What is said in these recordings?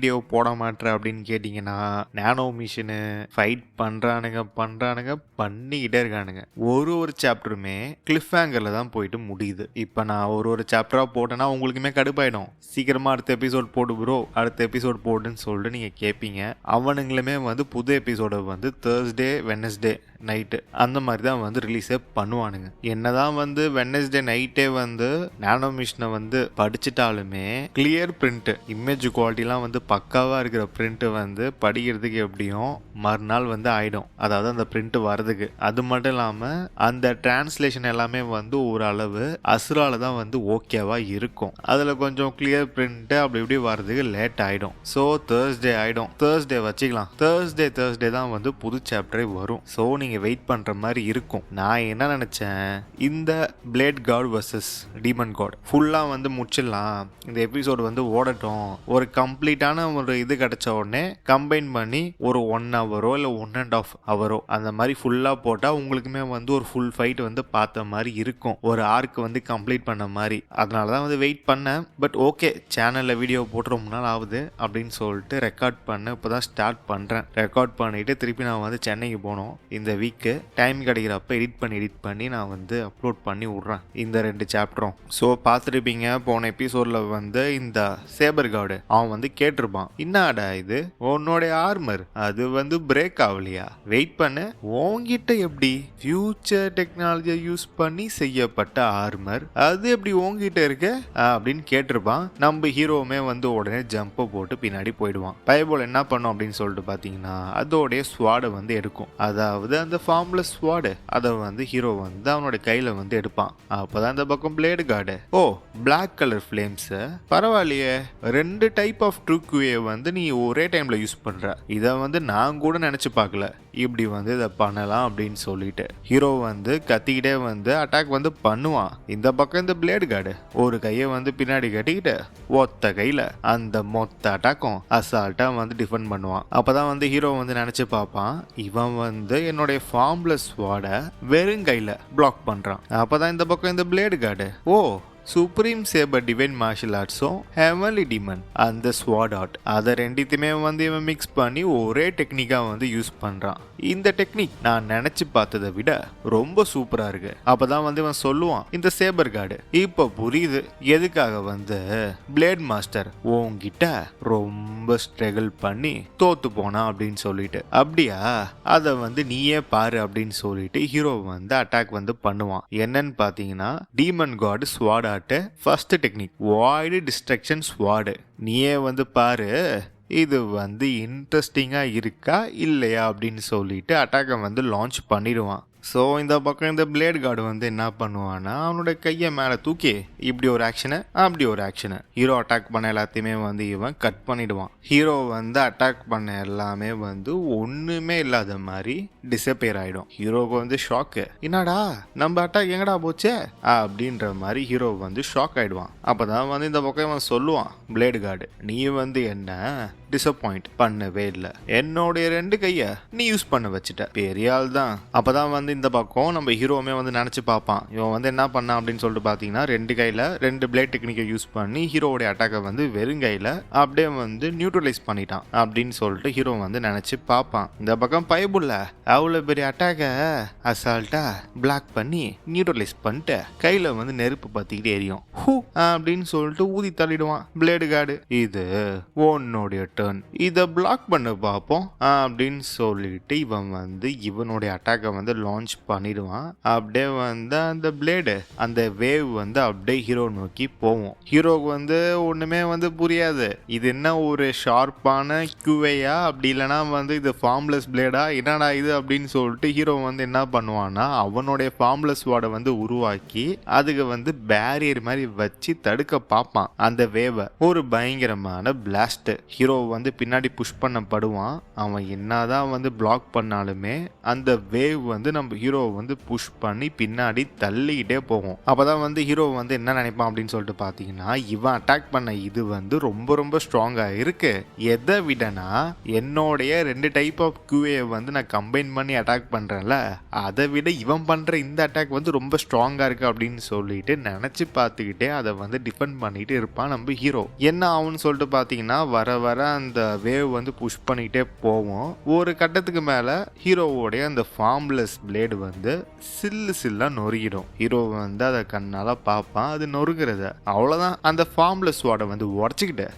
Video போட மாட்டேற அப்படின்னு கேட்டிங்கன்னா, நானோ மிஷினு ஃபைட் பண்ணுறானுங்க பண்ணிக்கிட்டே இருக்கானுங்க. ஒரு சாப்டருமே கிளிஃப் ஹேங்கரில் தான் போயிட்டு முடியுது. இப்போ நான் ஒரு சாப்டராக போட்டேன்னா உங்களுக்குமே கடுப்பாயிடும். சீக்கிரமாக அடுத்த எபிசோட் போடு ப்ரோ, அடுத்த எபிசோட் போடுன்னு சொல்லிட்டு நீங்கள் கேட்பீங்க. அவனுங்களுமே வந்து புது எபிசோடை வந்து தேர்ஸ்டே வெட்னஸ்டே நைட்டு அந்த மாதிரி தான் வந்து ரிலீஸே பண்ணுவானுங்க. என்னதான் வந்து வெட்னஸ்டே நைட்டே வந்து நானோ மிஷினை வந்து படிச்சுட்டாலுமே கிளியர் பிரிண்ட் இமேஜ் குவாலிட்டிலாம் வந்து பக்காவாக இருக்கிற பிரிண்ட் வந்து படிக்கிறதுக்கு எப்படியும் மறுநாள் வந்து ஆயிடும். அதாவது அந்த பிரிண்ட் வர்றதுக்கு. அது மட்டும் இல்லாமல் அந்த டிரான்ஸ்லேஷன் எல்லாமே வந்து ஓரளவு அசுரால தான் வந்து ஓகேவா இருக்கும். அதில் கொஞ்சம் கிளியர் பிரிண்ட் அப்படி இப்படி வர்றதுக்கு லேட் ஆகிடும். ஸோ தேர்ஸ்டே ஆகிடும். தேர்ஸ்டே வச்சுக்கலாம். தேர்ஸ்டே தான் வந்து புது சாப்டரே வரும். ஸோ நீங்கள் வெயிட் பண்ற மாதிரி இருக்கும். நான் என்ன நினைச்சேன், இந்த blade god versus demon god ஃபுல்லா வந்து முடிச்சிடலாம், இந்த எபிசோடு வந்து ஓடட்டும், ஒரு கம்ப்ளீட்டான ஒரு இது கிடைச்ச உடனே கம்பைன் பண்ணி ஒரு 1 ஹவரோ இல்லை 1.5 ஹவரோ அந்த மாதிரி ஃபுல்லா போட்டா உங்களுக்குமே வந்து ஒரு ஃபுல் ஃபைட் வந்து பார்த்த மாதிரி இருக்கும், ஒரு ஆர்க் வந்து கம்ப்ளீட் பண்ண மாதிரி. அதனாலதான் வந்து வெயிட் பண்ணேன். பட் ஓகே, சேனல்ல வீடியோ போட்டு ரொம்ப நாள் ஆகுது அப்படின்னு சொல்லிட்டு ரெக்கார்ட் பண்ண இப்போதான் ஸ்டார்ட் பண்றேன். ரெக்கார்ட் பண்ணிட்டு திருப்பி நான் வந்து சென்னைக்கு போனோம். இந்த வீக்கு டைம் கிடைக்கிறப்ப எடிட் பண்ணி நான் வந்து அப்லோட் பண்ணி விட்றேன் இந்த 2 சாப்டரும். ஸோ பார்த்துருப்பீங்க போன எபிசோடில் வந்து இந்த சேபர் கார்டு அவன் வந்து கேட்டிருப்பான், என்னடா இது உன்னோடைய ஆர்மர் அது வந்து பிரேக் ஆகலையா, வெயிட் பண்ணு, உன்கிட்ட எப்படி ஃபியூச்சர் டெக்னாலஜியை யூஸ் பண்ணி செய்யப்பட்ட ஆர்மர் அது எப்படி உன்கிட்ட இருக்க அப்படின்னு கேட்டிருப்பான். நம்ம ஹீரோவுமே வந்து உடனே ஜம்பை போட்டு பின்னாடி போயிடுவான். பயபோல் என்ன பண்ணும் அப்படின்னு சொல்லிட்டு பார்த்தீங்கன்னா அதோடைய ஸ்வாடை வந்து எடுக்கும். அதாவது அந்த ஃபார்ம்லெஸ் ஸ்வாடு அதை வந்து ஹீரோ வந்து அவனோட கையில வந்து எடுப்பான். அப்பதான் இந்த பக்கம் பிளேடு கார்டு, ஓ பிளாக் கலர் ஃபிளேம்ஸ், பரவாயில்லையே 2 டைப் ஆஃப் ட்ரூக்வே வந்து நீ ஒரே டைம்ல யூஸ் பண்ற, இதை வந்து நான் கூட நினைச்சு பார்க்கல, இப்படி வந்து இதை பண்ணலாம் அப்படின்னு சொல்லிட்டு ஹீரோ வந்து கத்திக்கிட்டே வந்து அட்டாக் வந்து பண்ணுவான். இந்த பக்கம் இந்த பிளேடு கார்டு ஒரு கையை வந்து பின்னாடி கட்டிக்கிட்டு ஒத்த கையில அந்த மொத்த அட்டாக்கும் அசால்ட்டா வந்து டிஃபெண்ட் பண்ணுவான். அப்பதான் வந்து ஹீரோ வந்து நினைச்சு பார்ப்பான், இவன் வந்து என்னுடைய ஃபார்ம்லெஸ் ஸ்வாடை வெறும் கையில பிளாக் பண்றான். அப்பதான் இந்த பக்கம் இந்த blade guard, oh supreme saber divine martial ஆர்ட்ஸும் ஹெவன்லி டிமன் அந்த ஸ்வாட் ஆர்ட் அதை ரெண்டுத்தையுமே வந்து இவன் மிக்ஸ் பண்ணி ஒரே டெக்னிக்காக வந்து யூஸ் பண்ணுறான். இந்த டெக்னிக் நான் நினச்சி பார்த்ததை விட ரொம்ப சூப்பராக இருக்கு. அப்போதான் வந்து இவன் சொல்லுவான், இந்த சேபர் கார்டு இப்போ புரியுது எதுக்காக வந்து பிளேட் மாஸ்டர் உன்கிட்ட ரொம்ப ஸ்ட்ரகிள் பண்ணி தோத்து போனான் அப்படின்னு சொல்லிட்டு. அப்படியா, அதை வந்து நீயே பாரு அப்படின்னு சொல்லிட்டு ஹீரோ வந்து அட்டாக் வந்து பண்ணுவான். என்னன்னு பார்த்தீங்கன்னா demon god sword first technique void destruction sword. நீயே வந்து பாரு இது வந்து இன்ட்ரெஸ்டிங்கா இருக்கா இல்லையா அப்படின்னு சொல்லிட்டு அட்டாக்கை வந்து லான்ச் பண்ணிடுவான். ஸோ இந்த பக்கம் இந்த பிளேட் கார்டு வந்து என்ன பண்ணுவான்னா அவனோட கையை மேலே தூக்கி இப்படி ஒரு ஆக்ஷனு அப்படி ஒரு ஆக்ஷனு ஹீரோ அட்டாக் பண்ண எல்லாத்தையுமே வந்து இவன் கட் பண்ணிடுவான். ஹீரோ வந்து அட்டாக் பண்ண எல்லாமே வந்து ஒன்றுமே இல்லாத மாதிரி டிஸப்பியர் ஆகிடும். ஹீரோவுக்கு வந்து ஷாக்கு, என்னடா நம்ம அட்டாக் எங்கடா போச்சே அப்படின்ற மாதிரி ஹீரோ வந்து ஷாக் ஆகிடுவான். அப்போ தான் வந்து இந்த பக்கம் இவன் சொல்லுவான், பிளேடு கார்டு நீ வந்து என்ன டிசப்பாயிண்ட் பண்ணவே இல்லை, என்னுடைய 2 கையை நீ யூஸ் பண்ண வச்சுட்ட, பெரிய ஆள் தான். அப்போதான் வந்து இந்த பக்கம் நம்ம ஹீரோவுமே வந்து நினச்சி பார்ப்பான், இவன் வந்து என்ன பண்ணான் அப்படின்னு சொல்லிட்டு பார்த்தீங்கன்னா 2 கையில் 2 பிளேட் டெக்னிக்கை யூஸ் பண்ணி ஹீரோவுடைய அட்டாக்கை வந்து வெறும் கையில் அப்படியே வந்து நியூட்ரலைஸ் பண்ணிட்டான் அப்படின்னு சொல்லிட்டு ஹீரோ வந்து நினச்சி பார்ப்பான். இந்த பக்கம் பயபுள்ள அவ்வளோ பெரிய அட்டாக்கை அசால்ட்டா பிளாக் பண்ணி நியூட்ரலைஸ் பண்ணிட்டு கையில் வந்து நெருப்பு பற்றிக்கிட்டே எரியும். ஹூ அப்படின்னு சொல்லிட்டு ஊதி தள்ளிடுவான் பிளேடு கார்டு. இது உன்னுடைய டர்ன், இதை பிளாக் பண்ண பார்ப்போம் அப்படின்னு சொல்லிட்டு இவன் வந்து இவனுடைய அட்டாக்கை வந்து லான்ச் பண்ணிடுவான். அப்படியே வந்து அந்த பிளேடு அந்த வேவ் வந்து அப்படியே ஹீரோ நோக்கி போவோம். ஹீரோக்கு வந்து ஒண்ணுமே வந்து புரியாது, இது என்ன ஒரு ஷார்ப்பான கியூவையா அப்படி இல்லைன்னா வந்து இது ஃபார்ம்லெஸ் பிளேடா என்னடா இது அப்படின்னு சொல்லிட்டு ஹீரோ வந்து என்ன பண்ணுவான்னா அவனுடைய ஃபார்ம்லெஸ் வார்டை வந்து உருவாக்கி அதுக்கு வந்து பேரியர் மாதிரி வச்சு தடுக்க பார்ப்பான் அந்த வேவை. ஒரு பயங்கரமான பிளாஸ்ட். ஹீரோ வந்து பின்னாடி புஷ் பண்ணப்படுவான். அவன் என்னதான் வந்து பிளாக் பண்ணாலுமே அந்த வேவ் வந்து நம்ம ஹீரோ வந்து புஷ் பண்ணி பின்னாடி தள்ளிக்கிட்டே போகும். அப்பதான் வந்து ஹீரோ வந்து என்ன நினைப்பான் அப்படின்னு சொல்லிட்டு பார்த்தீங்கன்னா இவன் அட்டாக் பண்ண இது வந்து ரொம்ப ரொம்ப ஸ்ட்ராங்கா இருக்கு, எதை விடனா என்னோடைய 2 டைப் ஆஃப் கியூஏ வந்து நான் கம்பைன் பண்ணி அட்டாக் பண்றேன்ல அதை விட இவன் பண்ற இந்த அட்டாக் வந்து ரொம்ப ஸ்ட்ராங்கா இருக்கு அப்படின்னு சொல்லிட்டு நினைச்சு பார்த்துக்கிட்டே அதை வந்து டிஃபெண்ட் பண்ணிட்டு இருப்பான் நம்ம ஹீரோ. என்ன ஆகும்னு சொல்லிட்டு பார்த்தீங்கன்னா வர வர அந்த வேவ் வந்து புஷ் பண்ணிட்டே போவோம். ஒரு கட்டத்துக்கு மேல ஹீரோவோடைய அந்த ஃபார்ம்லெஸ் பிளேடு வந்து சில்லா நொறுக்கிடும். ஹீரோ வந்து அதை கண்ணால பார்ப்பான், அது நொறுக்கிறத. அவ்வளவுதான், அந்த ஃபார்ம்லெஸ் வார்டை வந்து உடச்சிக்கிட்டு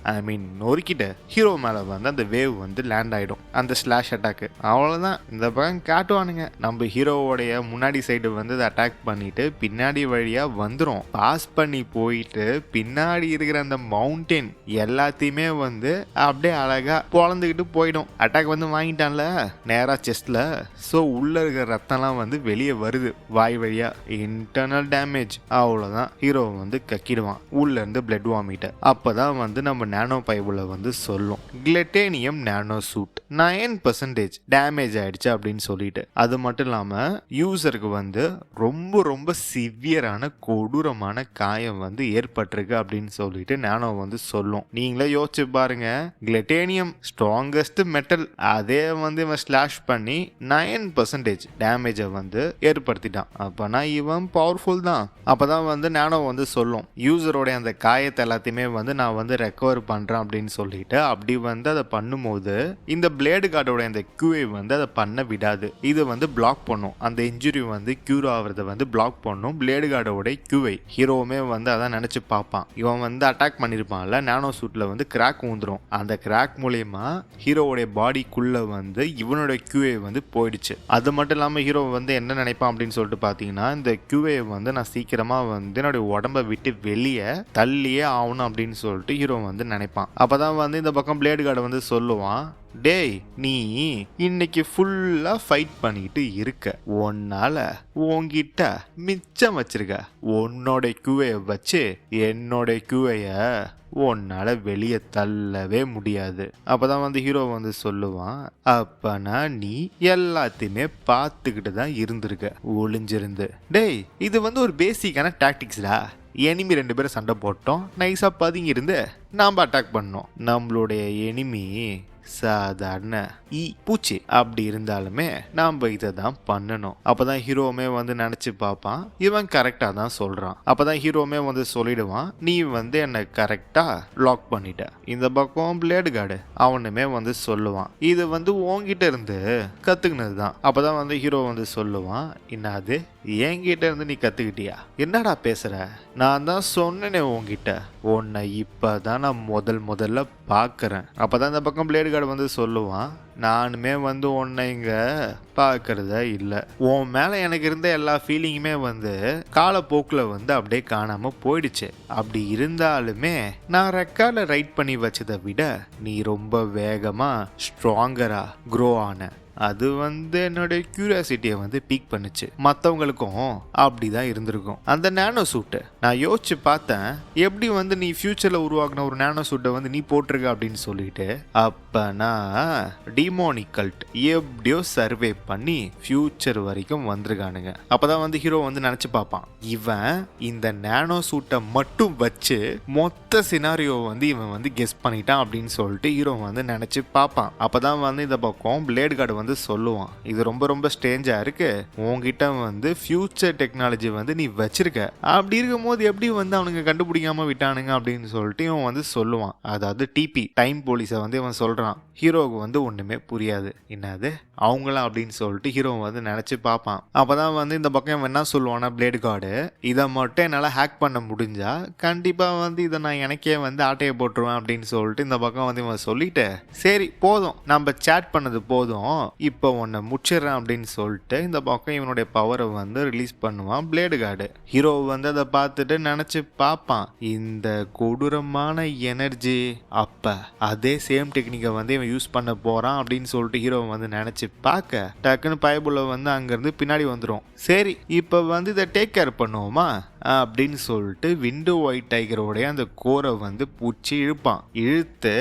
நொறுக்கிட்டு ஹீரோ மேல வந்து அந்த வேவ் வந்து லேண்ட் ஆயிடும், அந்த ஸ்லாஷ் அட்டாக். அவ்வளவுதான், இந்த பக்கம் காட்டுவானுங்க. நம்ம ஹீரோவோடைய முன்னாடி சைடு வந்து அதை அட்டாக் பண்ணிட்டு பின்னாடி வழியா வந்துரும். பாஸ் பண்ணி போயிட்டு பின்னாடி இருக்கிற அந்த மவுண்டெயின் எல்லாத்தையுமே வந்து அப்படியே அழகா பொழந்துக்கிட்டு போயிடும். அட்டாக் வந்து வாங்கிட்டான்ல நேரா செஸ்ட்ல. ஸோ உள்ள இருக்கிற ரத்தம்லாம் வந்து வெளியே வருது வாய் வழியா, இன்டர்னல் டேமேஜ். அவ்வளவுதான், ஹீரோ வந்து கக்கிடுவான் உள்ள இருந்து பிளட் வாமிட்ட. அப்பதான் வந்து நம்ம நானோ பைபிள வந்து சொல்லும், கிளட்டேனியம் நானோ சூட் 9% டேமேஜ் ஆயிடுச்சு அப்படின்னு சொல்லிட்டு. அது மட்டும் இல்லாம யூசருக்கு வந்து ரொம்ப சிவியரான கொடூரமான காயம் வந்து ஏற்பட்டிருக்கு அப்படின்னு சொல்லிட்டு நானோ வந்து சொல்லும். நீங்களே யோசிச்சு பாருங்க, கிளட்டேனியம் ஸ்ட்ராங்கஸ்ட் மெட்டல், அதே வந்து இவன் ஸ்லாஷ் பண்ணி 9% டேமேஜை வந்து ஏற்படுத்திட்டான். அப்பனா இவன் பவர்ஃபுல் தான். அப்பதான் வந்து நானோ வந்து சொல்லும், யூசரோட அந்த காயத்தை எல்லாத்தையுமே வந்து நான் வந்து ரெக்கவர் பண்றேன் அப்படின்னு சொல்லிட்டு. அப்படி வந்து அதை பண்ணும்போது இந்த பிளேடு கார்டோட அந்த கியூஐ வந்து அதை பண்ண விடாது. இது வந்து பிளாக் பண்ணும், அந்த இன்ஜுரி வந்து கியூர் ஆகிறத வந்து பிளாக் பண்ணும் பிளேடு கார்டோட கியூஐ. ஹீரோவுமே வந்து அதான் நினைச்சு பார்ப்பான். இவன் வந்து அட்டாக் பண்ணிருப்பான்ல, நானோ சூட்ல வந்து கிராக் ஊந்துரும். அந்த கிராக் மூலியமா ஹீரோவோட பாடிக்குள்ள வந்து இவனோட கியூஐ வந்து போயிடுச்சு. அது மட்டும் இல்லாம ஹீரோ வந்து என்ன நினைப்பான் அப்படின்னு சொல்லிட்டு பாத்தீங்கன்னா, இந்த கியூஐ வந்து நான் சீக்கிரமா வந்து என்னோட உடம்ப விட்டு வெளியே தள்ளியே ஆகணும் அப்படின்னு சொல்லிட்டு ஹீரோ வந்து நினைப்பான். அப்பதான் வந்து இந்த பக்கம் பிளேடு கார்டு வந்து சொல்லுவான், டேய் நீ இன்னைக்கு ஃபுல்லா ஃபைட் பண்ணிட்டு இருக்க, உன்னால உன்கிட்ட மிச்சம் வச்சிருக்க உன்னோட கியூஐ வச்சு என்னோட கியூஐய உன்னால வெளியே தள்ளவே முடியாது. அப்பதான் வந்து ஹீரோ வந்து சொல்லுவான், அப்பனா நீ எல்லாத்தையுமே பார்த்துக்கிட்டு தான் இருந்திருக்க ஒளிஞ்சிருந்து. டேய் இது வந்து ஒரு பேசிக்கான டாக்டிக்ஸ்டா. எனிமி 2 பேரும் சண்டை போட்டோம், நைஸா பதுங்கி இருந்து நாம அட்டாக் பண்ணோம். நம்மளுடைய எனிமி சாதாரண பூச்சி அப்படி இருந்தாலுமே நாம இதை தான் பண்ணணும். அப்பதான் ஹீரோவுமே வந்து நினைச்சு பார்ப்பான், இவன் கரெக்டா தான் சொல்றான். அப்பதான் ஹீரோவுமே வந்து சொல்லிடுவான், நீ வந்து என்ன கரெக்டா லாக் பண்ணிட்ட. இந்த பக்கம் பிளேடு கார்டு அவனுமே வந்து சொல்லுவான், இது வந்து உன்கிட்ட இருந்து கத்துக்கினது தான். அப்பதான் வந்து ஹீரோ வந்து சொல்லுவான், என்னது என்கிட்ட இருந்து நீ கத்துக்கிட்டியா? என்னடா பேசுற? நான் தான் சொன்னேனே உன்கிட்ட, உன்னை இப்பதான் நான் முதல்ல பாக்குறேன். அப்பதான் இந்த பக்கம் பிளேடு கார்டு வந்து சொல்லுவான், நானுமே வந்து உன்னை இங்க பாக்குறதா இல்லை. உன் மேல எனக்கு இருந்த எல்லா ஃபீலிங்குமே வந்து காலப்போக்கில் வந்து அப்படியே காணாம போயிடுச்சு. அப்படி இருந்தாலுமே நான் ரெக்கார்ட்ல ரைட் பண்ணி வச்சதை விட நீ ரொம்ப வேகமா ஸ்ட்ராங்கரா க்ரோ ஆன. அது வந்து என்னோட கியூரியாசிட்டியை வந்து பீக் பண்ணுச்சு. மற்றவங்களுக்கும் அப்படிதான் இருந்திருக்கும். அந்த நானோ சூட்டை நான் யோசிச்சு பார்த்தேன், எப்படி வந்து நீ ஃபியூச்சர்ல உருவாக்குன ஒரு நானோ சூட்டை வந்து நீ போட்டிருக்க அப்படின்னு சொல்லிட்டு. அப்பனா டிமோனிக் கல்ட் எப்படியோ சர்வே பண்ணி ஃபியூச்சர் வரைக்கும் வந்திருக்கானுங்க. அப்பதான் வந்து ஹீரோ வந்து நினைச்சு பார்ப்பான், இவன் இந்த நானோ சூட்டை மட்டும் வச்சு மொத்த சினாரியோ வந்து இவன் வந்து கெஸ் பண்ணிட்டான் அப்படின்னு சொல்லிட்டு ஹீரோ வந்து நினைச்சு பார்ப்பான். அப்பதான் வந்து இந்த பக்கம் பிளேடு கார்டு வந்து சொல்லுவான், இது ரொம்ப ஸ்ட்ரேஞ்சா இருக்கு, உன்கிட்ட வந்து ஃபியூச்சர் டெக்னாலஜி வந்து நீ வச்சிருக்க, அப்படி இருக்கும் போது எப்படி வந்து அவனுங்க கண்டுபிடிக்காம விட்டானுங்க அப்படின்னு சொல்லிட்டு இவன் வந்து சொல்லுவான். அதாவது டிபி டைம் போலீஸை வந்து இவன் சொல்றான். ஹீரோவுக்கு வந்து ஒண்ணுமே புரியாது, என்னது அவங்களாம் அப்படின்னு சொல்லிட்டு ஹீரோ வந்து நினைச்சு பார்ப்பான். அப்பதான் வந்து இந்த பக்கம் என்ன சொல்லுவானா பிளேடு கார்டு, இதை மட்டும் என்னால ஹேக் பண்ண முடிஞ்சா கண்டிப்பா வந்து இதை நான் எனக்கே வந்து ஆட்டையை போட்டுருவேன் அப்படின்னு சொல்லிட்டு இந்த பக்கம் வந்து இவன் சொல்லிட்டு, சரி போதும் நம்ம சேட் பண்ணது போதும், இப்போ உன்னை முடிச்சிடறேன் அப்படின்னு சொல்லிட்டு இந்த பக்கம் இவனுடைய பவரை வந்து ரிலீஸ் பண்ணுவான் பிளேடு கார்டு. ஹீரோ வந்து அதை பார்த்துட்டு நினைச்சு பார்ப்பான், இந்த கொடூரமான எனர்ஜி அப்ப அதே சேம் டெக்னிக்கை வந்து இவன் யூஸ் பண்ண போறான் அப்படின்னு சொல்லிட்டு ஹீரோ வந்து நினைச்சு பார்க்க டக்குன்னு பைபிள வந்து அங்கிருந்து பின்னாடி வந்துடும். சரி இப்போ வந்து இதை டேக் கேர் பண்ணுவோமா அப்படின்னு சொல்லிட்டு விண்டோ ஒயிட் டைகரோடைய அந்த கோரை வந்து பூச்சி இழுப்பான். இழுத்து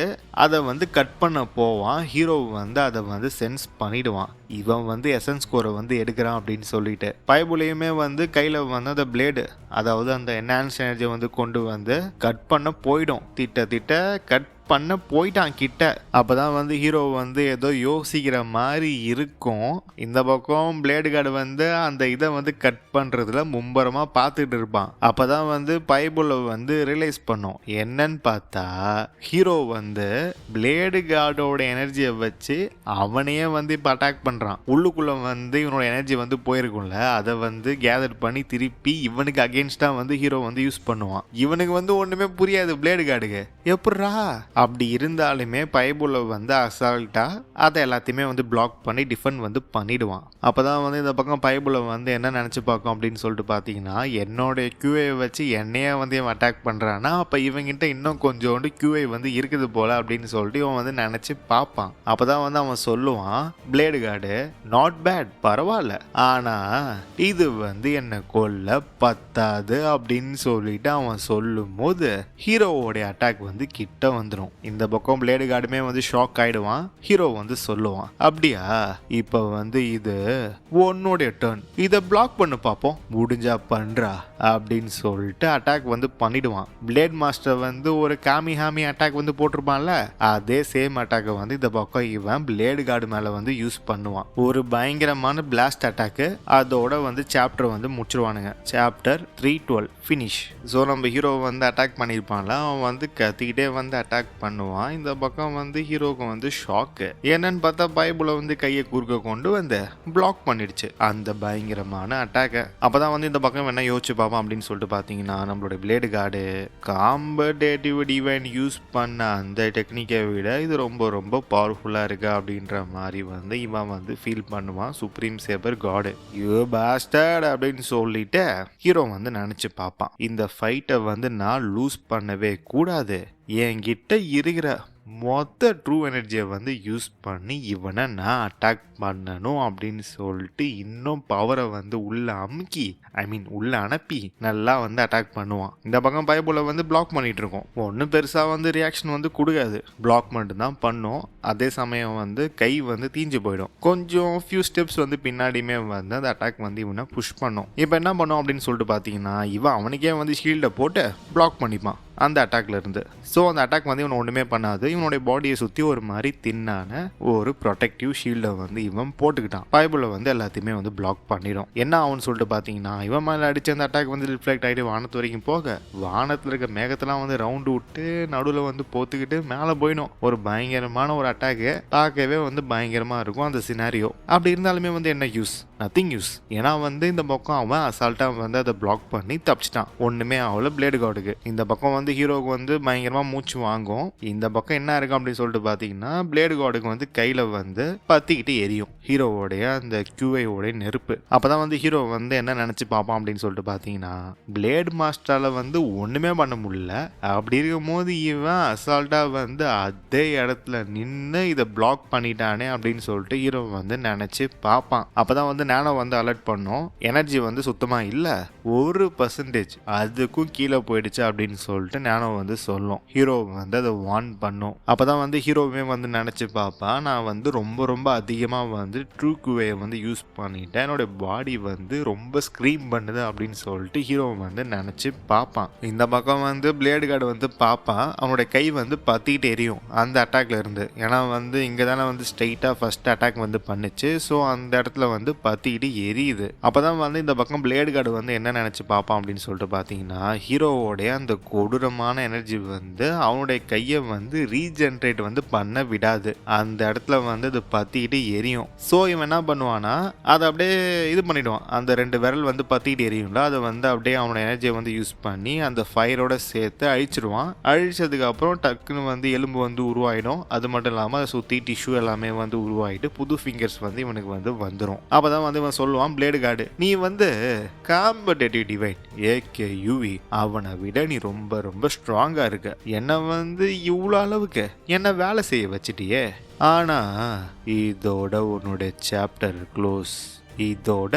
அதை வந்து கட் பண்ண போவான். ஹீரோ வந்து அதை வந்து சென்ஸ் பண்ணிடுவான், இவன் வந்து எசன்ஸ் கோரை வந்து எடுக்கிறான் அப்படின்னு சொல்லிட்டு. பைபிளையுமே வந்து கையில் வந்து அந்த பிளேடு, அதாவது அந்த என்ஹான்ஸ் எனர்ஜி வந்து கொண்டு வந்து கட் பண்ண போயிடும். திட்ட கட் பண்ண போயிட்டான் கிட்ட. அப்பதான் வந்து ஹீரோ வந்து ஏதோ யோசிக்கிற மாதிரி இருக்கும். இந்த பக்கம் பிளேடு கார்டு வந்து அந்த இதை வந்து கட் பண்றதுல மும்பரமா பார்த்துட்டு இருப்பான். அப்பதான் வந்து பைபிள வந்து ரியலைஸ் பண்ணும். என்னன்னு பார்த்தா ஹீரோ வந்து பிளேடு கார்டோட எனர்ஜியை வச்சு அவனையே வந்து இப்ப அட்டாக் பண்றான். உள்ளுக்குள்ள வந்து இவனோட எனர்ஜி வந்து போயிருக்கும்ல, அதை வந்து கேதர் பண்ணி திருப்பி இவனுக்கு அகேன்ஸ்டா வந்து ஹீரோ வந்து யூஸ் பண்ணுவான். இவனுக்கு வந்து ஒண்ணுமே புரியாது பிளேடு கார்டுக்கு. எப்படா அப்படி இருந்தாலுமே பைபிள வந்து அசால்ட்டா அதை எல்லாத்தையுமே வந்து பிளாக் பண்ணி டிஃபெண்ட் வந்து பண்ணிடுவான். அப்பதான் வந்து இந்த பக்கம் பைபிள வந்து என்ன நினைச்சு பார்க்கும் அப்படின்னு சொல்லிட்டு பாத்தீங்கன்னா, என்னோட QA வச்சு என்னையே வந்து இவன் அட்டாக் பண்றான்னா அப்ப இவங்கிட்ட இன்னும் கொஞ்சோண்டு QA வந்து இருக்குது போல அப்படின்னு சொல்லிட்டு இவன் வந்து நினைச்சு பார்ப்பான். அப்பதான் வந்து அவன் சொல்லுவான், பிளேடு கார்டு நாட் பேட், பரவாயில்ல, ஆனா இது வந்து என்ன கொல்ல பத்தாது அப்படின்னு சொல்லிட்டு அவன் சொல்லும் போது ஹீரோவோடைய அட்டாக் வந்து கிட்ட வந்துடும். இந்த பக்கம் பிளேடு கார்டுமே வந்து ஷாக் ஆயிடுவான். ஹீரோ வந்து சொல்லுவான், அப்படியா, இப்ப வந்து இது உன்னுடைய டர்ன், இதை பிளாக் பண்ணு பார்ப்போம், முடிஞ்சா பண்றா அப்படின்னு சொல்லிட்டு அட்டாக் வந்து பண்ணிடுவான். பிளேட் மாஸ்டர் வந்து ஒரு காமி அட்டாக் வந்து போட்டிருப்பான்ல, அதே சேம் அட்டாக்கை வந்து இந்த பக்கம் இவன் பிளேடு கார்டு மேல வந்து யூஸ் பண்ணுவான். ஒரு பயங்கரமான பிளாஸ்ட் அட்டாக்கு. அதோட வந்து சாப்டர் வந்து முடிச்சிருவானுங்க. Chapter 312 finish. ஸோ நம்ம ஹீரோ வந்து அட்டாக் பண்ணியிருப்பான்ல, அவன் வந்து கத்திக்கிட்டே வந்து அட்டாக் பண்ணுவான். இந்த பக்கம் வந்து ஹீரோக்கு வந்து ஷாக்கு. என்னன்னு பார்த்தா பைபிள வந்து கையை குறுக்க கொண்டு வந்து பிளாக் பண்ணிடுச்சு அந்த பயங்கரமான அட்டாக்கை. அப்பதான் வந்து இந்த பக்கம் என்ன யோசிச்சு பார்ப்போம் அப்படின்னு சொல்லிட்டு பார்த்தீங்கன்னா, நம்மளோட blade card competitive divine use பண்ண அந்த டெக்னிக்கை விட இது ரொம்ப ரொம்ப பவர்ஃபுல்லாக இருக்கு அப்படின்ற மாதிரி வந்து இவன் வந்து ஃபீல் பண்ணுவான். சுப்ரீம் சேபர் காடு யூ பாஸ்டர்ட் அப்படின்னு சொல்லிட்டு ஹீரோ வந்து நினச்சி பார்ப்பான், இந்த ஃபைட்டை வந்து நான் லூஸ் பண்ணவே கூடாது, என்கிட்ட இருக்கிற மொத்த ட்ரூ எனர்ஜியை வந்து யூஸ் பண்ணி இவனை நான் அட்டாக் பண்ணணும் அப்படின்னு சொல்லிட்டு இன்னும் பவரை வந்து உள்ள அமுக்கி உள்ள அனுப்பி நல்லா வந்து அட்டாக் பண்ணுவான். இந்த பக்கம் பைபிள வந்து பிளாக் பண்ணிட்டு இருக்கோம். ஒன்றும் பெருசாக வந்து ரியாக்ஷன் வந்து கொடுக்காது, பிளாக் மட்டும் தான் பண்ணும். அதே சமயம் வந்து கை வந்து தீஞ்சு போயிடும். கொஞ்சம் ஃபியூ ஸ்டெப்ஸ் வந்து பின்னாடியுமே வந்து அந்த அட்டாக் வந்து இவனை புஷ் பண்ணும். இப்போ என்ன பண்ணும் அப்படின்னு சொல்லிட்டு பார்த்தீங்கன்னா, இவன் அவனுக்கே வந்து ஷீல்டை போட்டு பிளாக் பண்ணிப்பான் அந்த அட்டாக்ல இருந்து. ஸோ அந்த அட்டாக் வந்து இவன் ஒன்றுமே பண்ணாது. இவனுடைய பாடியை சுற்றி ஒரு மாதிரி தின்னான ஒரு ப்ரொடெக்டிவ் ஷீல்டை வந்து இவன் போட்டுக்கிட்டான். பைபிள வந்து எல்லாத்தையுமே வந்து பிளாக் பண்ணிடும். என்ன ஆகும்னு சொல்லிட்டு பார்த்தீங்கன்னா, இவன் மேலே அடிச்சு அந்த அட்டாக் வந்து ரிஃப்ளெக்ட் ஆகிட்டு வானத்து வரைக்கும் போக, வானத்தில் இருக்க மேகத்தெல்லாம் வந்து ரவுண்டு விட்டு நடுவில் வந்து போத்துக்கிட்டு மேலே போயிடும். ஒரு பயங்கரமான ஒரு அட்டாக்கு. பார்க்கவே வந்து பயங்கரமாக இருக்கும் அந்த சினாரியோ. அப்படி இருந்தாலுமே வந்து என்ன யூஸ்? Nothing use. ஏன்னா வந்து இந்த பக்கம் அவன் அசால்ட்டாக வந்து அதை பிளாக் பண்ணி தப்பிச்சிட்டான். ஒன்றுமே ஆகல பிளேடு கார்டுக்கு. இந்த பக்கம் வந்து ஹீரோவுக்கு வந்து பயங்கரமாக மூச்சு வாங்கும். இந்த பக்கம் என்ன இருக்கும் அப்படின்னு சொல்லிட்டு பார்த்தீங்கன்னா, பிளேடு கார்டுக்கு வந்து கையில் வந்து பற்றிக்கிட்டு எரியும் ஹீரோவோடைய அந்த QA-வோடைய நெருப்பு. அப்போதான் வந்து ஹீரோ வந்து என்ன நினச்சி பார்ப்பான் அப்படின்னு சொல்லிட்டு பார்த்தீங்கன்னா, பிளேடு மாஸ்டரால் வந்து ஒன்றுமே பண்ண முடியல. அப்படி இருக்கும் போது இவன் அசால்ட்டாக வந்து அதே இடத்துல நின்று இதை பிளாக் பண்ணிட்டானே அப்படின்னு சொல்லிட்டு ஹீரோ வந்து நினச்சி பார்ப்பான். அப்போதான் வந்து நானோ வந்து அலர்ட் பண்ணோம், எனர்ஜி வந்து சுத்தமாக இல்லை, 1% அதுக்கும் கீழே போயிடுச்சு அப்படின்னு சொல்லிட்டு நானோ வந்து சொல்லும். ஹீரோ வந்து அதை வார்ன் பண்ணும். அப்போதான் வந்து ஹீரோவே வந்து நினச்சி பார்ப்பான், நான் வந்து ரொம்ப ரொம்ப அதிகமாக வந்து ட்ரூ QA வந்து யூஸ் பண்ணிட்டேன், என்னோட பாடி வந்து ரொம்ப ஸ்க்ரீம் பண்ணுது அப்படின்னு சொல்லிட்டு ஹீரோ வந்து நினச்சி பார்ப்பான். இந்த பக்கம் வந்து பிளேடு கார்டு வந்து பார்ப்பான், அவனோட கை வந்து பற்றிக்கிட்டு எரியும் அந்த அட்டாக்ல இருந்து. ஏன்னா வந்து இங்கே தானே வந்து ஸ்ட்ரெயிட்டாக ஃபர்ஸ்ட் அட்டாக் வந்து பண்ணுச்சு. ஸோ அந்த இடத்துல வந்து பற்றிக்கிட்டு எரியுது. அப்போதான் வந்து இந்த பக்கம் பிளேடு கார்டு வந்து என்ன நினச்சி பார்ப்பான் அப்படின்னு சொல்லிட்டு பார்த்தீங்கன்னா, ஹீரோவோடைய அந்த கொடூரமான எனர்ஜி வந்து அவனுடைய கையை வந்து ரீஜென்ரேட் வந்து பண்ண விடாது. அந்த இடத்துல வந்து அது பற்றிக்கிட்டு எரியும். ஸோ இவன் என்ன பண்ணுவான்னா, அதை அப்படியே இது பண்ணிடுவான். அந்த 2 விரல் வந்து பற்றிக்கிட்டு எரியும்ல, அதை வந்து அப்படியே அவனோட எனர்ஜியை வந்து யூஸ் பண்ணி அந்த ஃபயரோட சேர்த்து அழிச்சிடுவான். அழிச்சதுக்கு அப்புறம் டக்குன்னு வந்து எலும்பு வந்து உருவாயிடும். அது மட்டும் இல்லாமல் அதை சுற்றி டிஷ்யூ எல்லாமே வந்து உருவாயிட்டு புது ஃபிங்கர்ஸ் வந்து இவனுக்கு வந்து வந்துடும். அப்போதான் வந்து இவன் சொல்லுவான், பிளேடு கார்டு, நீ வந்து காம்படேட்டிவ் டிவைன் AKUV, அவனை விட நீ ரொம்ப ரொம்ப ஸ்ட்ராங்கா இருக்க. என்னை வந்து இவ்வளோ அளவுக்கு என்ன வேலை செய்ய வச்சிட்டியே, ஆனா இதோட உன்னோட சாப்டர் க்ளோஸ், இதோட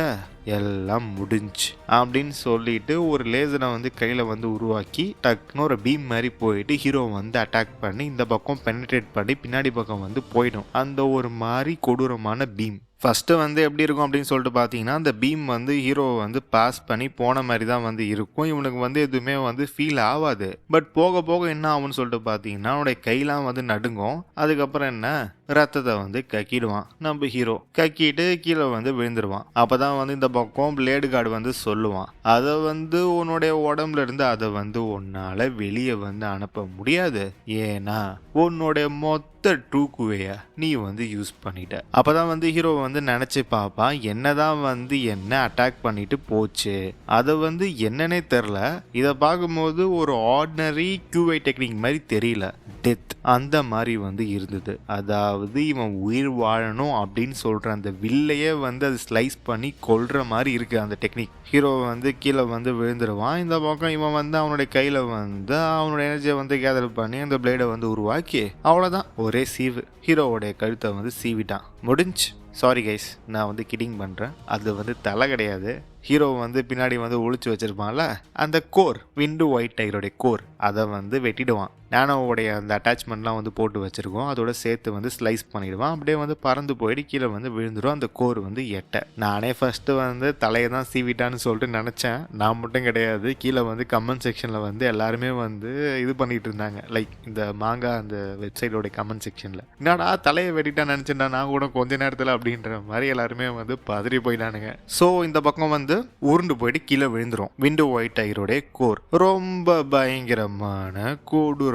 எல்லாம் முடிஞ்சு அப்படின்னு சொல்லிட்டு ஒரு லேசரை வந்து கையில் வந்து உருவாக்கி டக்குன்னு ஒரு பீம் மாதிரி போயிட்டு ஹீரோ வந்து அட்டாக் பண்ணி இந்த பக்கம் பெனிட்ரேட் பண்ணி பின்னாடி பக்கம் வந்து போயிடும். அந்த ஒரு மாதிரி கொடூரமான பீம். ஃபர்ஸ்ட் வந்து எப்படி இருக்கும் அப்படின்னு சொல்லிட்டு பார்த்தீங்கன்னா, அந்த பீம் வந்து ஹீரோவ வந்து பாஸ் பண்ணி போன மாரி தான் வந்து இருக்கும். இவனுக்கு வந்து எதுவுமே வந்து ஃபீல் ஆவாது. பட் போக போக என்ன ஆகும்னு சொல்லிட்டு பார்த்தீங்கன்னா, அவனுடைய கைலாம் வந்து நடுங்கும். அதுக்கப்புறம் என்ன ரத்தத்த வந்து கக்கிடுவான் நம்ம ஹீரோ. கக்கிட்டு கீழ வந்து விழுந்துருவான். அப்பதான் வந்து இந்த பக்கம் பிளேடு கார்டு வந்து சொல்லுவான். அத வந்து உன்னுடைய உடம்புல இருந்து அத வந்து உன்னால வெளிய வந்து அனுப்ப முடியாது. ஏன்னா உன்னுடைய மொத்த ட்ரூக்குவைய நீ வந்து யூஸ் பண்ணிட்ட. அப்பதான் வந்து ஹீரோ வந்து நினைச்சு பாப்பா, என்னதான் வந்து என்ன அட்டாக் பண்ணிட்டு போச்சு. அத வந்து என்னன்னே தெரியல. இத பார்க்கும்போது ஒரு ஆர்டினரி QI டெக்னிக் மாதிரி தெரியல. டெத் அந்த மாதிரி வந்து இருந்தது. அதாவது இவன் உயிர் வாழணும் அப்படின்னு சொல்ற அந்த வில்லையே வந்து அது ஸ்லைஸ் பண்ணி கொல்ற மாதிரி இருக்கு அந்த டெக்னிக். ஹீரோ வந்து கீழே வந்து விழுந்துருவான். இந்த பக்கம் இவன் வந்து அவனுடைய கையில வந்து அவனோட எனர்ஜியை வந்து கேதர் பண்ணி அந்த பிளேடை வந்து உருவாக்கி அவ்வளோதான் ஒரே சீவு. ஹீரோவோடைய கழுத்தை வந்து சீவிட்டான். முடிஞ்சு. சாரி கைஸ், நான் வந்து கிடிங் பண்ணுறேன். அது வந்து தலை கிடையாது. ஹீரோ வந்து பின்னாடி வந்து ஒளிச்சு வச்சிருப்பான்ல அந்த கோர், விண்டு ஒயிட் டைகருடைய கோர், அதை வந்து வெட்டிடுவான். நானோவுடைய அந்த அட்டாச்மெண்ட்லாம் வந்து போட்டு வச்சிருக்கோம். அதோட சேர்த்து வந்து ஸ்லைஸ் பண்ணிடுவான். அப்படியே வந்து பறந்து போயிட்டு கீழே வந்து விழுந்துடும். அந்த கோர் வந்து எட்ட. நானே ஃபர்ஸ்ட் வந்து தலையை தான் சீவிட்டான்னு சொல்லிட்டு நினச்சேன். நான் மட்டும் கிடையாது. கீழே வந்து கமெண்ட் செக்ஷனில் வந்து எல்லாருமே வந்து இது பண்ணிட்டு இருந்தாங்க. லைக் இந்த மாங்கா அந்த வெப்சைட்டோட கமெண்ட் செக்ஷனில், என்னடா தலையை வெட்டிட்டா நினச்சேன்டா நான் கூட கொஞ்ச நேரத்தில் அப்படின்ற மாதிரி எல்லாருமே வந்து பதறி போயிட்டானுங்க. ஸோ இந்த பக்கம் வந்து உருண்டு போயிட்டு கீழே விழுந்துரும். விண்டு ஒயிட் டைகரோடைய கோர் ரொம்ப பயங்கரமான கொடூரமான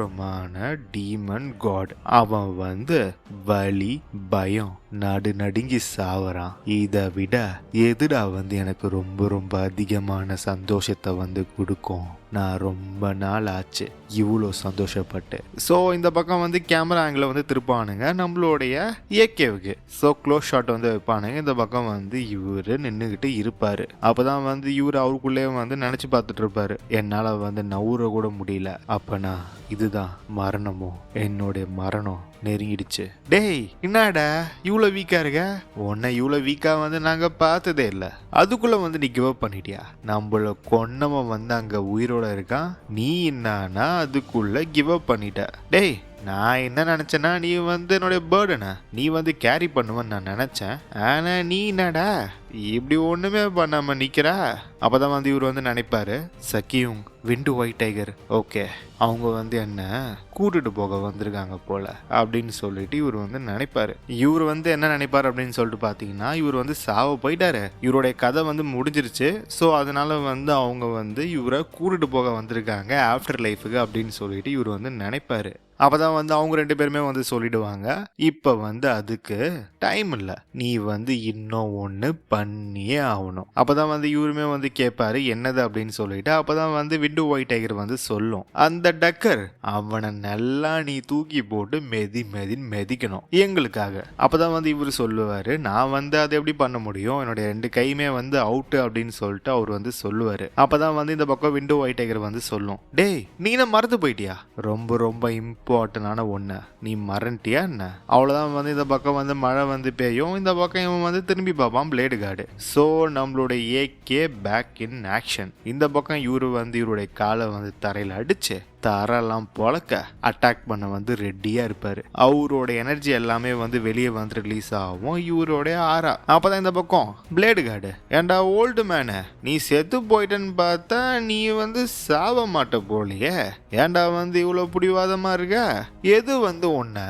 டீமன் காட். அவன் வந்து வலி பயம் நடுங்கி சாவறான். இதை விட எதுடா வந்து எனக்கு ரொம்ப ரொம்ப அதிகமான சந்தோஷத்தை வந்து கொடுக்கும். நான் ரொம்ப நாள் ஆச்சு இவ்வளோ சந்தோஷப்பட்டு. ஸோ இந்த பக்கம் வந்து கேமரா ஆங்கிள் வந்து திருப்பானுங்க நம்மளுடைய ஏகேவுக்கு. ஸோ க்ளோஸ் ஷாட் வந்து வைப்பானுங்க. இந்த பக்கம் வந்து இவர் நின்றுக்கிட்டு இருப்பார். அப்போதான் வந்து இவர் அவருக்குள்ளே வந்து நினச்சி பார்த்துட்டு இருப்பாரு, என்னால் வந்து நவுற கூட முடியல. அப்பனா இதுதான் மரணமோ, என்னுடைய மரணம் நெருங்கிடுச்சு. டேய் என்னடா இவ்வளோ வீக்கா இருக்க? உன்னை இவ்வளோ வீக்கா வந்து நாங்கள் பார்த்ததே இல்லை. அதுக்குள்ள வந்து நீ கிவ் அப் பண்ணிட்டியா? நம்மள கொன்னவன் வந்து அங்கே உயிரோட இருக்கான். நீ என்னன்னா அதுக்குள்ள கிவ் அப் பண்ணிட்ட. டேய் நான் என்ன நினச்சேன்னா நீ வந்து என்னுடைய பேர்டனை நீ வந்து கேரி பண்ணுவேன்னு நான் நினச்சேன். ஆனால் நீ என்னடா இப்படி ஒன்றுமே பண்ணாமல் நிற்கிறா? அப்போ தான் வந்து இவர் வந்து நினைப்பாரு, சக்கியும் விண்டு ஒயிட் டைகர் ஓகே அவங்க வந்து என்ன கூட்டிட்டு போக வந்திருக்காங்க போல அப்படின்னு சொல்லிட்டு இவர் வந்து நினைப்பாரு. இவர் வந்து என்ன நினைப்பாரு அப்படின்னு சொல்லிட்டு பார்த்தீங்கன்னா, இவர் வந்து சாவ போயிட்டாரு, இவருடைய கதை வந்து முடிஞ்சிருச்சு. ஸோ அதனால வந்து அவங்க வந்து இவரை கூட்டிட்டு போக வந்திருக்காங்க ஆஃப்டர் லைஃபுக்கு அப்படின்னு சொல்லிட்டு இவர் வந்து நினைப்பாரு. அப்பதான் வந்து அவங்க ரெண்டு பேருமே வந்து சொல்லிடுவாங்க, இப்ப வந்து அதுக்கு டைம் இல்லை, நீ வந்து இன்னும் ஒன்று பண்ணியே ஆகணும். அப்பதான் வந்து இவருமே வந்து கேட்பாரு என்னது அப்படின்னு சொல்லிட்டு. அப்பதான் வந்து விண்டு ஒயிட் டைகர் வந்து சொல்லும், அந்த டக்கர் அவனை நல்லா நீ தூக்கி போட்டு மெதிக்கணும் எங்களுக்காக. அப்பதான் வந்து இவர் சொல்லுவாரு, நான் வந்து அதை எப்படி பண்ண முடியும், என்னுடைய ரெண்டு கையுமே வந்து அவுட்டு அப்படின்னு சொல்லிட்டு அவர் வந்து சொல்லுவாரு. அப்பதான் வந்து இந்த பக்கம் விண்டு ஒயிட் டைகர் வந்து சொல்லும், டேய் நீ மறந்து போயிட்டியா, ரொம்ப ரொம்ப இம்பார்ட்டன்டான ஒண்ணு நீ மறந்துட்டியா என்ன? அவ்வளவுதான் வந்து இந்த பக்கம் வந்து மழை வந்து பெய்யும். இந்த பக்கம் இவன் வந்து திரும்பி பார்ப்பான் பிளேடு கார்டு. ஸோ நம்மளுடைய ஏகே பேக் இன் ஆக்ஷன். இந்த பக்கம் இவரு வந்து இவருடைய காலை வந்து தரையில் அடிச்சு தரெல்லாம் பொழக்க அட்டாக் பண்ண வந்து ரெடியா இருப்பாரு. அவரோட எனர்ஜி எல்லாமே வந்து வெளியே வந்து ரிலீஸ் ஆகும் இவருடைய ஆரா. அப்பதான் இந்த பக்கம் பிளேடு கார்டு, ஏண்டா ஓல்டு மேனு நீ செத்து போயிட்டேன்னு பார்த்தா நீ வந்து சாவ மாட்ட போலியே, ஏண்டா வந்து இவ்வளவு பிடிவாதமா இருக்க, எது வந்து உன்னை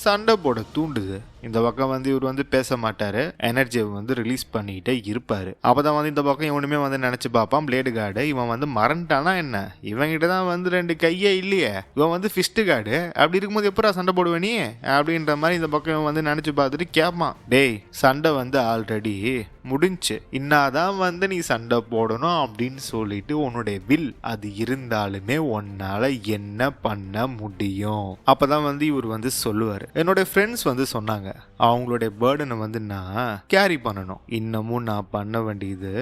சண்டை போட தூண்டுது? இந்த பக்கம் வந்து இவர் வந்து பேச மாட்டாரு, எனர்ஜியை வந்து ரிலீஸ் பண்ணிட்டே இருப்பாரு. அப்பதான் வந்து இந்த பக்கம் இவனுமே வந்து நினைச்சு பார்ப்பான் பிளேடு கார்டு, இவன் வந்து மறந்துட்டானா என்ன, இவங்கிட்ட தான் வந்து ரெண்டு கையே இல்லையே, இவன் வந்து ஃபிஸ்ட் கார்டு, அப்படி இருக்கும்போது எப்படா சண்டை போடுவ நீ அப்படின்ற மாதிரி இந்த பக்கம் இவன் வந்து நினைச்சு பார்த்துட்டு கேட்பான், டேய் சண்டை வந்து ஆல்ரெடி முடிஞ்சு, இன்னாதான் வந்து நீ சண்டை போடணும் அப்படின்னு சொல்லிட்டு உன்னுடைய வில் அது இருந்தாலுமே உன்னால என்ன பண்ண முடியும்? அப்பதான் வந்து இவர் வந்து சொல்லுவாரு, என்னுடைய ஃப்ரெண்ட்ஸ் வந்து சொன்னாங்க அவங்களுடைய பேர்டனை வந்து நான் கேரி பண்ணணும், இன்னமும் நான் பண்ண வேண்டியது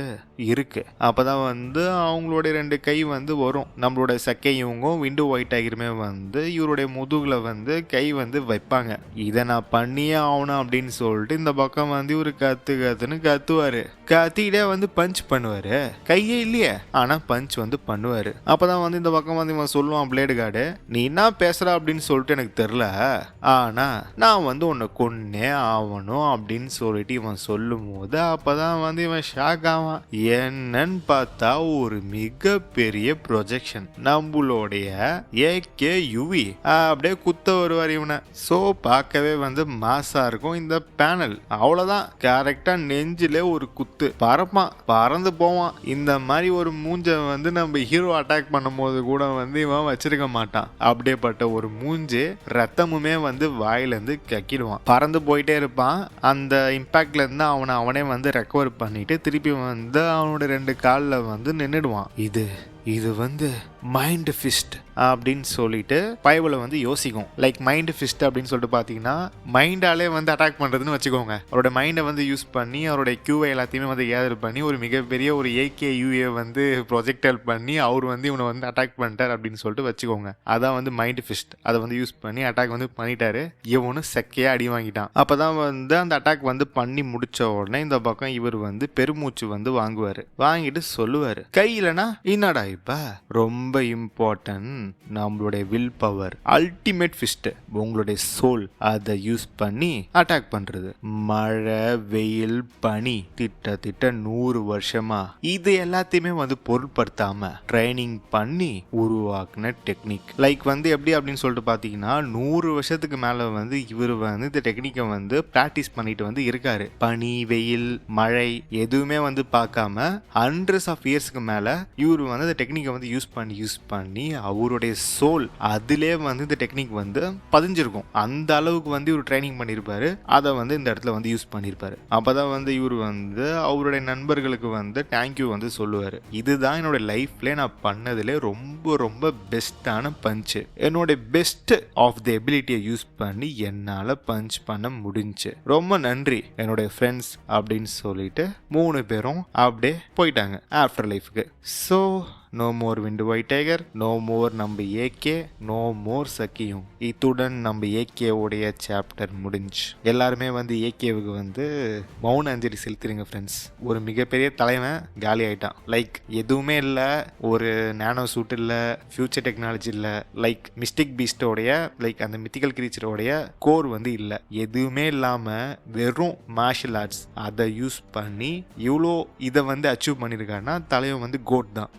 இருக்கு. அப்பதான் வந்து அவங்களுடைய ரெண்டு கை வந்து வரும், நம்மளுடைய சக்கை இவங்கும் விண்டு ஒயிட் டைகருமே வந்து இவருடைய முதுகுல வந்து கை வந்து வைப்பாங்க. இதை நான் பண்ணியே ஆகணும் அப்படின்னு சொல்லிட்டு இந்த பக்கம் வந்து இவரு கத்துன்னு கத்துவாரு. கத்திட்டே வந்து பஞ்ச் பண்ணுவாரு. கையே இல்லையே, ஆனா பஞ்ச் வந்து பண்ணுவாரு. அப்பதான் வந்து இந்த பக்கம் வந்து இவன் சொல்லுவான் பிளேடு கார்டு, நீ என்ன பேசுற அப்படின்னு சொல்லிட்டு எனக்கு தெரியல, ஆனா நான் வந்து உன்னை கொன்னே ஆகணும் அப்படின்னு சொல்லிட்டு இவன் சொல்லும் போது அப்பதான் வந்து இவன் ஷாக் ஆவான். என்னன்னு பார்த்தா ஒரு மிகப்பெரிய ப்ரொஜெக்ஷன் நம்மளுடைய ஏகே யுவி அப்படியே குத்த வருவார் இவனை. ஸோ பார்க்கவே வந்து மாசா இருக்கும் இந்த பேனல். அவ்வளோதான், கரெக்டா நெஞ்சிலே ஒரு குத்து, பறப்பான், பறந்து போவான். இந்த மாதிரி ஒரு மூஞ்ச வந்து நம்ம ஹீரோ அட்டாக் பண்ணும் போது கூட வந்து இவன் வச்சிருக்க மாட்டான். அப்படியேப்பட்ட ஒரு மூஞ்சு ரத்தமுமே வந்து வாயிலேருந்து கக்கிடுவான். பறந்து போயிட்டே இருப்பான். அந்த இம்பாக்ட்ல இருந்து அவனே வந்து ரெக்கவர் பண்ணிட்டு திருப்பி வந்து அவனோட 2 காலில் வந்து நின்றுடுவான். இது வந்து மைண்ட் ஃபிஸ்ட் அப்படின்னு சொல்லிட்டு பைபிளை வந்து யோசிக்கும். லைக் மைண்ட் ஃபிஸ்ட் அப்படின்னு சொல்லிட்டு பார்த்தீங்கன்னா மைண்டாலே வந்து அட்டாக் பண்ணுறதுன்னு வச்சுக்கோங்க. அவரோட மைண்டை வந்து யூஸ் பண்ணி அவருடைய கியூவை எல்லாத்தையுமே வந்து கேதர் பண்ணி ஒரு மிகப்பெரிய ஒரு ஏகே யூஏ வந்து ப்ரொஜெக்டர் பண்ணி அவர் வந்து இவனை வந்து அட்டாக் பண்ணிட்டார் அப்படின்னு சொல்லிட்டு வச்சுக்கோங்க. அதான் வந்து மைண்ட் ஃபிஸ்ட். அதை வந்து யூஸ் பண்ணி அட்டாக் வந்து பண்ணிட்டாரு. இவனும் செக்கையாக அடி வாங்கிட்டான். அப்போ தான் வந்து அந்த அட்டாக் வந்து பண்ணி முடிச்ச உடனே இந்த பக்கம் இவர் வந்து பெருமூச்சு வந்து வாங்குவார். வாங்கிட்டு சொல்லுவார், கையிலனா என்னடா இப்ப ரொம்ப இம்பார்ட்டன்ட் நம்மளுடைய வில் பவர், அல்டிமேட் ஃபிஸ்ட், உங்களுடைய சோல், அதை யூஸ் பண்ணி அட்டாக் பண்றது. மழை, வெயில், பனி, திட்ட 100 வருஷமா இது எல்லாத்தையுமே வந்து பொருட்படுத்தாம ட்ரைனிங் பண்ணி உருவாக்குன டெக்னிக். லைக் வந்து எப்படி அப்படின்னு சொல்லிட்டு பாத்தீங்கன்னா 100 வருஷத்துக்கு மேல வந்து இவர் வந்து இந்த டெக்னிக்கை வந்து பிராக்டிஸ் பண்ணிட்டு வந்து இருக்காரு. பனி, வெயில், மழை எதுவுமே வந்து பார்க்காம ஹண்ட்ரட்ஸ் ஆஃப் இயர்ஸ்க்கு மேல இவர் வந்து இந்த டெக்னிக்கை வந்து யூஸ் பண்ணி அவருடைய சோல் அதிலே வந்து இந்த டெக்னிக் வந்து பதிஞ்சிருக்கும். அந்த அளவுக்கு வந்து இவர் ட்ரைனிங் பண்ணியிருப்பாரு. அதை வந்து இந்த இடத்துல வந்து யூஸ் பண்ணியிருப்பாரு. அப்பதான் வந்து இவர் வந்து அவருடைய நண்பர்களுக்கு வந்து தேங்க்யூ வந்து சொல்லுவாரு. இதுதான் என்னோட லைஃப்ல நான் பண்ணதுல ரொம்ப ரொம்ப பெஸ்டான பஞ்சு. என்னோட பெஸ்ட் ஆஃப் தி எபிலிட்டியை யூஸ் பண்ணி என்னால பஞ்ச் பண்ண முடிஞ்சு, ரொம்ப நன்றி என்னோட ஃப்ரெண்ட்ஸ் அப்படின்னு சொல்லிட்டு 3 பேரும் அப்படியே போயிட்டாங்க ஆஃப்டர் லைஃப்க்கு. ஸோ நோ மோர் விண்டு ஒயிட் டைகர், நோ மோர் நம்ம ஏகே, நோ மோர் சக்கியும். இத்துடன் நம்ம ஏகேவுடைய சாப்டர் முடிஞ்சு. எல்லாருமே வந்து ஏகேவுக்கு வந்து மௌன அஞ்சலி செலுத்துறீங்க ஃப்ரெண்ட்ஸ். ஒரு மிகப்பெரிய தலைவன் காலி ஆயிட்டான். லைக் எதுவுமே இல்லை, ஒரு நானோ சூட் இல்லை, ஃபியூச்சர் டெக்னாலஜி இல்லை, லைக் மிஸ்டிக் பீஸ்டோடைய லைக் அந்த மித்திக்கல் கிரீச்சரோடைய கோர் வந்து இல்லை. எதுவுமே இல்லாமல் வெறும் மார்ஷல் ஆர்ட்ஸ் அதை யூஸ் பண்ணி இவ்வளோ இதை வந்து அச்சீவ் பண்ணியிருக்காருன்னா தலைவன் வந்து கோட் தான்.